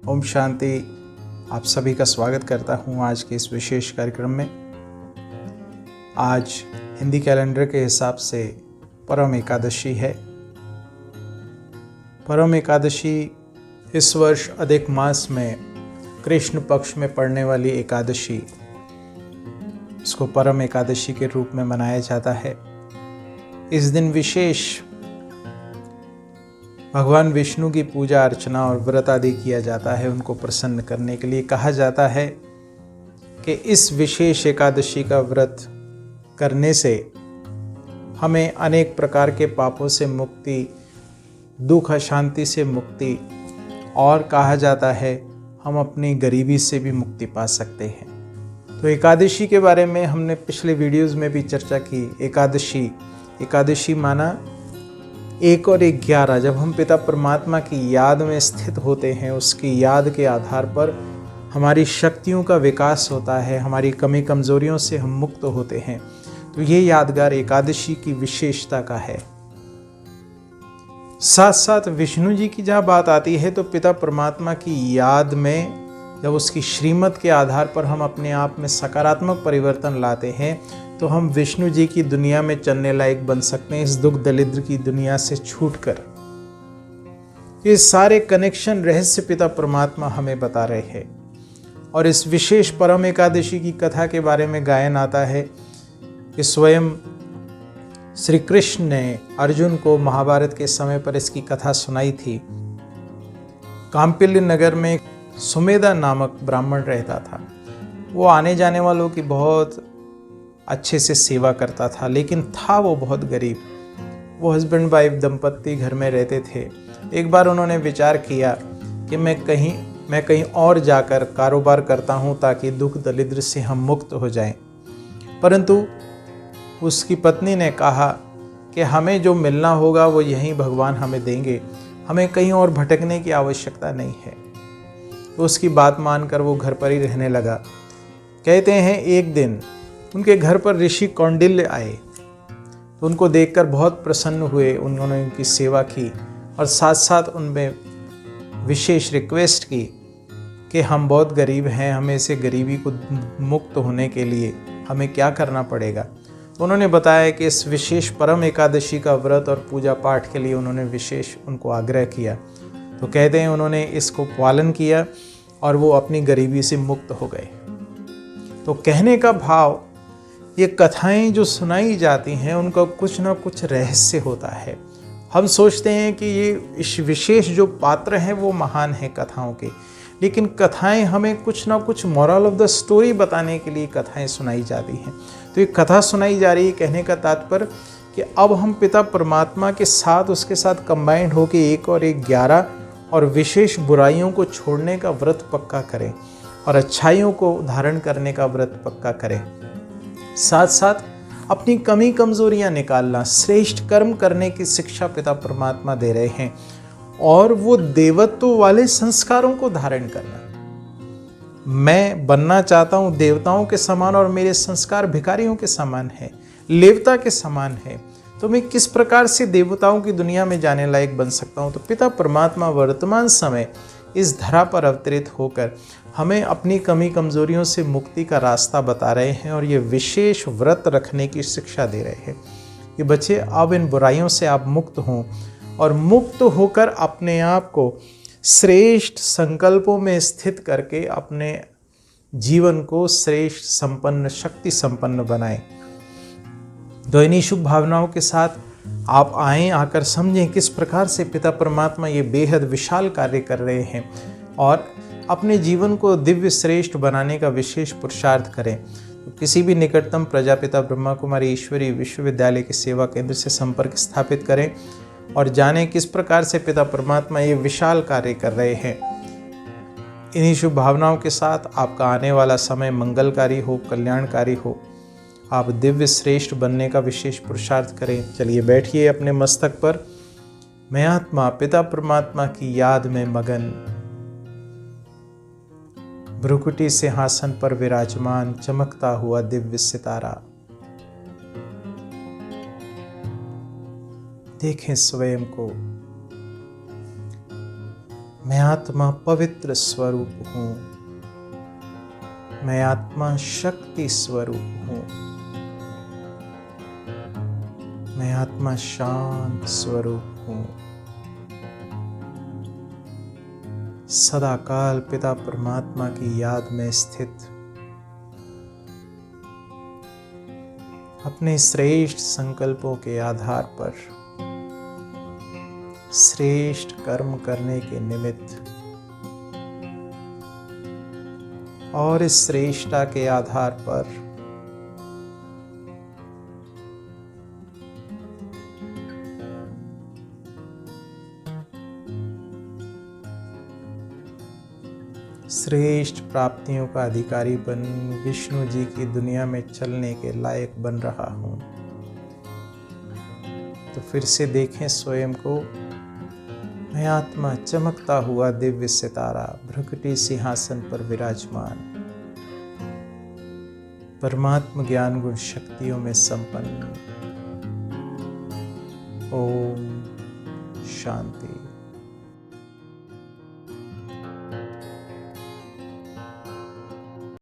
ओम शांति। आप सभी का स्वागत करता हूँ आज के इस विशेष कार्यक्रम में। आज हिंदी कैलेंडर के हिसाब से परम एकादशी है। परम एकादशी इस वर्ष अधिक मास में कृष्ण पक्ष में पड़ने वाली एकादशी, इसको परम एकादशी के रूप में मनाया जाता है। इस दिन विशेष भगवान विष्णु की पूजा अर्चना और व्रत आदि किया जाता है। उनको प्रसन्न करने के लिए कहा जाता है कि इस विशेष एकादशी का व्रत करने से हमें अनेक प्रकार के पापों से मुक्ति, दुख अशांति से मुक्ति, और कहा जाता है हम अपनी गरीबी से भी मुक्ति पा सकते हैं। तो एकादशी के बारे में हमने पिछले वीडियोस में भी चर्चा की। एकादशी माना 1 और 11। जब हम पिता परमात्मा की याद में स्थित होते हैं, उसकी याद के आधार पर हमारी शक्तियों का विकास होता है, हमारी कमी कमजोरियों से हम मुक्त होते हैं। तो ये यादगार एकादशी की विशेषता का है। साथ साथ विष्णु जी की जहाँ बात आती है तो पिता परमात्मा की याद में जब उसकी श्रीमत के आधार पर हम अपने आप में सकारात्मक परिवर्तन लाते हैं तो हम विष्णु जी की दुनिया में चलने लायक बन सकते हैं, इस दुख दरिद्र की दुनिया से छूटकर। ये सारे कनेक्शन रहस्य पिता परमात्मा हमें बता रहे हैं। और इस विशेष परम एकादशी की कथा के बारे में गायन आता है कि स्वयं श्री कृष्ण ने अर्जुन को महाभारत के समय पर इसकी कथा सुनाई थी। कांपिल्य नगर में सुमेधा नामक ब्राह्मण रहता था। वो आने जाने वालों की बहुत अच्छे से सेवा करता था, लेकिन था वो बहुत गरीब। वो हस्बैंड वाइफ दंपत्ति घर में रहते थे। एक बार उन्होंने विचार किया कि मैं कहीं और जाकर कारोबार करता हूँ ताकि दुख दरिद्र से हम मुक्त हो जाएं। परंतु उसकी पत्नी ने कहा कि हमें जो मिलना होगा वो यहीं भगवान हमें देंगे, हमें कहीं और भटकने की आवश्यकता नहीं है। तो उसकी बात मानकर वो घर पर ही रहने लगा। कहते हैं एक दिन उनके घर पर ऋषि कौंडिल्य आए तो उनको देखकर बहुत प्रसन्न हुए। उन्होंने उनकी सेवा की और साथ साथ उनमें विशेष रिक्वेस्ट की कि हम बहुत गरीब हैं, हमें से गरीबी को मुक्त होने के लिए हमें क्या करना पड़ेगा। तो उन्होंने बताया कि इस विशेष परम एकादशी का व्रत और पूजा पाठ के लिए उन्होंने विशेष उनको आग्रह किया। तो कहते हैं उन्होंने इसको पालन किया और वो अपनी गरीबी से मुक्त हो गए। तो कहने का भाव, ये कथाएं जो सुनाई जाती हैं उनका कुछ ना कुछ रहस्य होता है। हम सोचते हैं कि ये इस विशेष जो पात्र हैं वो महान हैं कथाओं के, लेकिन कथाएं हमें कुछ ना कुछ मॉरल ऑफ द स्टोरी बताने के लिए कथाएं सुनाई जाती हैं। तो ये कथा सुनाई जा रही है, कहने का तात्पर्य कि अब हम पिता परमात्मा के साथ उसके साथ कंबाइंड होकर 1 और 11 और विशेष बुराइयों को छोड़ने का व्रत पक्का करें और अच्छाइयों को धारण करने का व्रत पक्का करें। साथ साथ अपनी कमी कमजोरियां निकालना, श्रेष्ठ कर्म करने की शिक्षा पिता परमात्मा दे रहे हैं और वो देवत्व वाले संस्कारों को धारण करना। मैं बनना चाहता हूं देवताओं के समान और मेरे संस्कार भिखारियों के समान है, लेवता के समान है, तो मैं किस प्रकार से देवताओं की दुनिया में जाने लायक बन सकता हूं। तो पिता परमात्मा वर्तमान समय इस धरा पर अवतरित होकर हमें अपनी कमी कमजोरियों से मुक्ति का रास्ता बता रहे हैं और ये विशेष व्रत रखने की शिक्षा दे रहे हैं कि बच्चे अब इन बुराइयों से आप मुक्त हों और मुक्त होकर अपने आप को श्रेष्ठ संकल्पों में स्थित करके अपने जीवन को श्रेष्ठ संपन्न, शक्ति संपन्न बनाएं। तो इन्हीं शुभ भावनाओं के साथ आप आएं, आकर समझें किस प्रकार से पिता परमात्मा ये बेहद विशाल कार्य कर रहे हैं और अपने जीवन को दिव्य श्रेष्ठ बनाने का विशेष पुरुषार्थ करें। तो किसी भी निकटतम प्रजापिता ब्रह्मा कुमारी ईश्वरी विश्वविद्यालय के सेवा केंद्र से संपर्क स्थापित करें और जानें किस प्रकार से पिता परमात्मा ये विशाल कार्य कर रहे हैं। इन्हीं शुभ भावनाओं के साथ आपका आने वाला समय मंगलकारी हो, कल्याणकारी हो, आप दिव्य श्रेष्ठ बनने का विशेष पुरुषार्थ करें। चलिए बैठिए अपने मस्तक पर। मैं आत्मा पिता परमात्मा की याद में मगन, भ्रुकुटी सिंहासन पर विराजमान चमकता हुआ दिव्य सितारा। देखें स्वयं को मैं आत्मा पवित्र स्वरूप हूँ। मैं आत्मा शक्ति स्वरूप हूँ। मैं आत्मा शांत स्वरूप हूँ। सदाकाल पिता परमात्मा की याद में स्थित अपने श्रेष्ठ संकल्पों के आधार पर श्रेष्ठ कर्म करने के निमित्त और इस श्रेष्ठता के आधार पर श्रेष्ठ प्राप्तियों का अधिकारी बन विष्णु जी की दुनिया में चलने के लायक बन रहा हूं। तो फिर से देखें स्वयं को। मैं आत्मा चमकता हुआ दिव्य सितारा भ्रकुटी सिंहासन पर विराजमान, परमात्म ज्ञान गुण शक्तियों में संपन्न। ओम शांति।